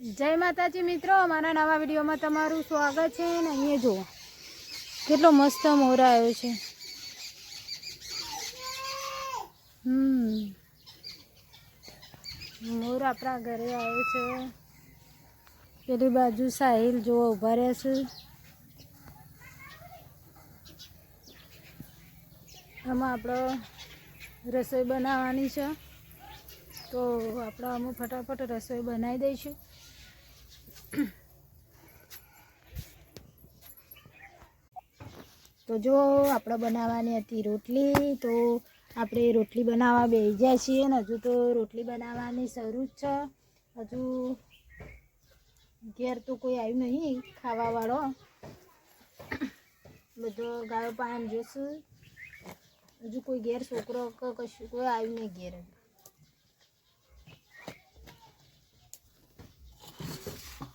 जय माताजी मित्रों, अमारा नवा विडियो में तमारू स्वागत है। अहीं जो केटलो मस्त मोर आयो छे। मोर अपना घरे आयो छे। पेली बाजू साहिल जो उभा रह्या छे। आमां आपणे रसोई बनाववानी छे, तो आपणे अमु फटाफट रसोई बनावी दईशुं। तो जो आपणे बनाववानी हती रोटली, तो आपणे रोटली बनाववा बेही गया छीए ने हजू तो रोटली बनाववानी शरू ज छे। हजू घेर तो कोई आव्युं नहीं खावा वाळो, बधो गायो पाण जोशे। हजू कोई घेर छोकरो के कशुं कोई आव्युं नहीं घेर।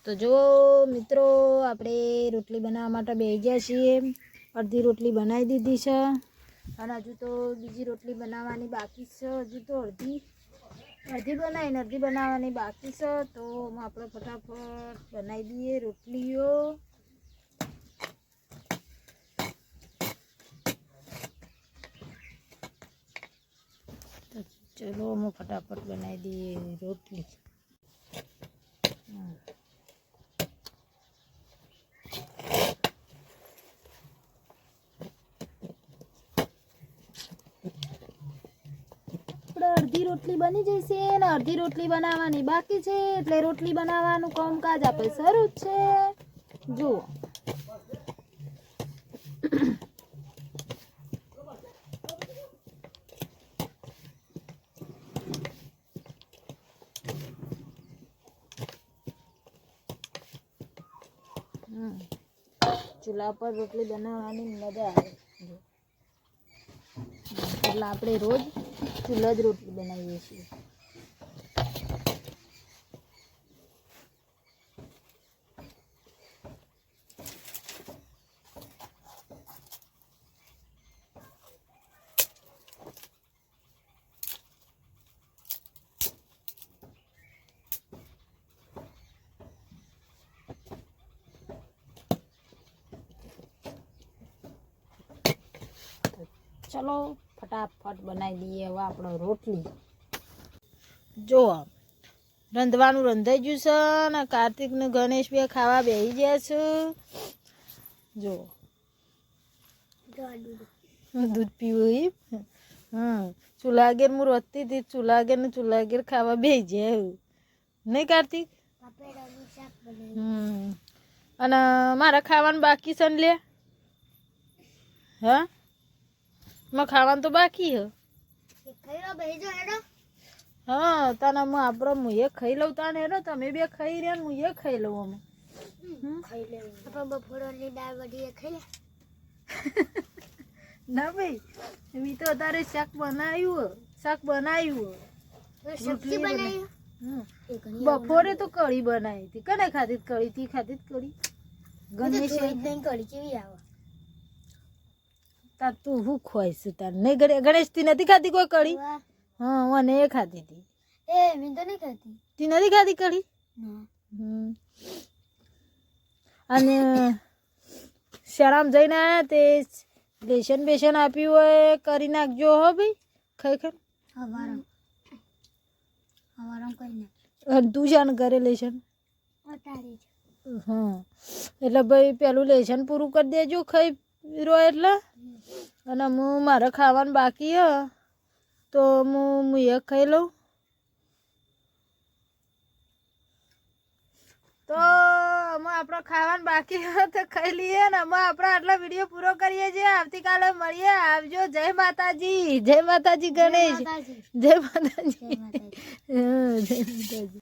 तो जो मित्रों आपणे रोटली बनाववा माटे बेही गया छीए। अर्धी रोटली बनावी दीधी छे अने हजू तो बीजी रोटली बनाववानी बाकी छे। हजू तो अर्धी बनावीने अर्धी बनाववानी बाकी छे। तो आपणे फटाफट बनावी दीए रोटलीओ। तो चलो हम फटाफट बनावी दीए रोटली। अर्धी रोटली बनी जैसे ने अर्धी रोटली बनाववानी बाकी छे, એટલે રોટલી બનાવવાનું કામકાજ આપણે શરૂ છે। જો ચૂલા પર રોટલી બનાવવાની મજા આવે। એટલે આપણે રોજ चूल्हा ज रोटली बनावीए छीए। चलो फटाफट बनावी दीए हवे आपणे रोटली। जो रंधवानुं रंधाई गयुं छे ने कार्तिक ने गणेश बे खावा बेही गया छे। जो दूध पीवुं। चूल्हा आगेर हूँ रोती थी, चूल्हा आगेर ने चूल्हा आगेर खावा बेही जाए नहीं कार्तिक। अने मारा खावानुं बाकी छे ने ले। हाँ मैं खावानुं तो बाकी है। हाँ तने मैं आपणे मुए खाई लऊं ताने हेरो तमे बे खाई रह्या ने मुए खाई लऊं। हम खाई ले आपणे बफोरानी दाळ वडी खाई ले। ना भाई मी तो तारे शाक बनाव्युं सब्जी बनावी। बफोरे तो कढ़ी बनाई थी। कने खाधी कढ़ी थी? खाधी कढ़ी गणेश नहीं कढ़ी केवी आवे ता तू हूँ खोईस तार नहीं गणेश ती नहीं खाती कोई कढ़ी? हाँ मैंने ये खाती थी। ए मैं तो नहीं खाती। ती नहीं खाती कढ़ी? अने शाळामां जईने आया ते लेशन बेशन आप्युं होय करी नाखजो हो भाई। खाई खाई हवाराम करी नाख। तू जाने करे लेशन अटाड़ी। हाँ એટલે ભાઈ પેલું લેશન પૂરું કરી દેજો ખાઈ રો એટલે। અને હું મારે ખાવાનું બાકી હે તો હું એ ખાઈ લઉં। તો અમે આપણો ખાવાનું બાકી હે તો ખાઈ લઈએ ને અમે આપણો આટલો વિડિયો પૂરો કરીએ છીએ। આવતીકાલે મળીએ। આવજો। જય માતાજી। જય માતાજી ગણેશ। જય માતાજી। જય માતાજી।